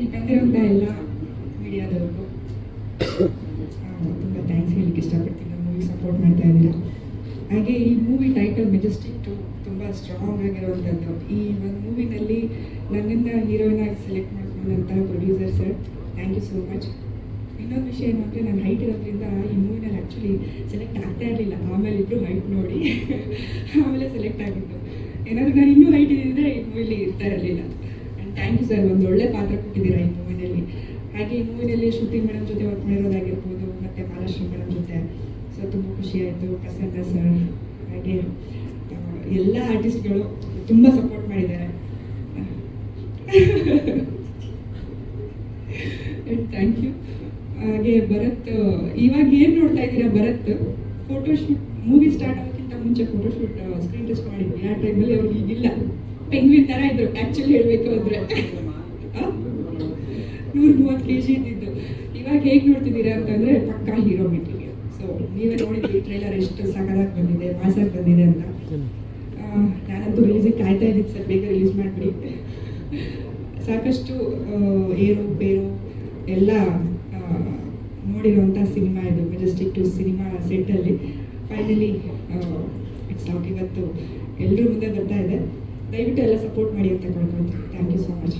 ಇಲ್ಲಿ ಬಂದಿರೋಂಥ ಎಲ್ಲ ಮೀಡಿಯಾದವ್ರಿಗೂ ತುಂಬ ಥ್ಯಾಂಕ್ಸ್ ಹೇಳಲಿಕ್ಕೆ ಇಷ್ಟಪಡ್ತೀನಿ. ಮೂವಿ ಸಪೋರ್ಟ್ ಮಾಡ್ತಾ ಇದ್ದೀರಾ. ಹಾಗೆ ಈ ಮೂವಿ ಟೈಟಲ್ ಮೆಜೆಸ್ಟಿಕ್ 2 ತುಂಬ ಸ್ಟ್ರಾಂಗ್ ಆಗಿರುವಂಥದ್ದು. ಈ ಒಂದು ಮೂವಿನಲ್ಲಿ ನನ್ನನ್ನು ಹೀರೋಯಿನ್ ಆಗಿ ಸೆಲೆಕ್ಟ್ ಮಾಡ್ಕೊಂಡಂತಹ producer sir, thank you so much. ಇನ್ನೊಂದು ವಿಷಯ ಏನು ಅಂದರೆ ನಾನು ಹೈಟ್ ಇರೋದ್ರಿಂದ ಈ ಮೂವಿನಲ್ಲಿ ಆ್ಯಕ್ಚುಲಿ ಸೆಲೆಕ್ಟ್ ಆಗ್ತಾ ಇರಲಿಲ್ಲ. ಆಮೇಲೆ ಇಬ್ಬರು ಹೈಟ್ ನೋಡಿ ಆಮೇಲೆ ಸೆಲೆಕ್ಟ್ ಆಗಿದ್ದು. ಏನಾದರೂ ನಾನು ಇನ್ನೂ ಹೈಟ್ ಇದ್ದಿದ್ದರೆ ಈ ಮೂವಿಲಿ ಇರ್ತಾ ಇರಲಿಲ್ಲ. ಆ್ಯಂಡ್ ಥ್ಯಾಂಕ್ ಯು ಸರ್, ಒಂದು ಒಳ್ಳೆ ಪಾತ್ರ ಕೊಟ್ಟಿದ್ದೀರಾ ಈ ಮೂವಿನಲ್ಲಿ. ಹಾಗೆ ಈ ಮೂವಿನಲ್ಲಿ ಶ್ರುತಿ ಮೇಡಮ್ ಜೊತೆ ವರ್ಕ್ ಮಾಡಿರೋದಾಗಿರ್ಬೋದು, ಮತ್ತು ಮಹಾಲಕ್ಷ್ಮಿ ಮೇಡಮ್ ಜೊತೆ. ಸೊ ತುಂಬ ಖುಷಿ ಆಯಿತು. ಪ್ರಸನ್ನ ಸರ್, ಹಾಗೆ ಎಲ್ಲ ಆರ್ಟಿಸ್ಟ್ಗಳು ತುಂಬ ಸಪೋರ್ಟ್ ಮಾಡಿದ್ದಾರೆ. Thank you. ಹಾಗೆ ಭರತ್, ಇವಾಗ ಏನು ನೋಡ್ತಾ ಇದ್ದೀರಾ, ಭರತ್ ಫೋಟೋಶೂಟ್ ಮೂವಿ ಸ್ಟಾರ್ಟ್ ಆಗೋಕ್ಕಿಂತ ಮುಂಚೆ ಫೋಟೋಶೂಟ್ ಸ್ಕ್ರೀನ್ ಟೆಸ್ಟ್ ಮಾಡಿದ್ವಿ. ಆ ಟೈಮಲ್ಲಿ ಅವ್ರು ಈಗಿಲ್ಲ, ಪೆಂಗ್ವಿನ್ ಥರ ಇದ್ರು ಆ್ಯಕ್ಚುಲಿ ಹೇಳಬೇಕು ಅಂದರೆ. 130 kg ಇದ್ದಿದ್ದು. ಇವಾಗ ಹೇಗೆ ನೋಡ್ತಿದ್ದೀರಾ ಅಂತಂದರೆ ಪಕ್ಕಾ ಹೀರೋ ಮೆಟೀರಿಯಲ್. ಸೊ ನೀವೇ ನೋಡಿದ್ವಿ ಟ್ರೈಲರ್ ಎಷ್ಟು ಸಕಲಾಗಿ ಬಂದಿದೆ, ಮಾಸಾಗಿ ಬಂದಿದೆ ಅಂತ. ನಾನಂತೂ ರಿಲೀಸಿಗೆ ಕಾಯ್ತಾ ಇದ್ದೀನಿ ಸರ್, ಬೇಗ ರಿಲೀಸ್ ಮಾಡಿಬಿಡಿ. ಸಾಕಷ್ಟು ಏರು ಪೇರು ಎಲ್ಲ ನೋಡಿರುವಂಥ ಸಿನಿಮಾ ಇದು. ಮೆಜೆಸ್ಟಿಕ್ 2 ಸಿನಿಮಾ ಸೆಟ್ಟಲ್ಲಿ ಫೈನಲಿ ಇಟ್ಸ್ ಔಟ್. ಇವತ್ತು ಎಲ್ಲರೂ ಮುಂದೆ ಬರ್ತಾ ಇದೆ. ದಯವಿಟ್ಟು ಎಲ್ಲ ಸಪೋರ್ಟ್ ಮಾಡಿ ಅಂತ ಕೇಳ್ಕೊಳ್ತೀನಿ. Thank you so much.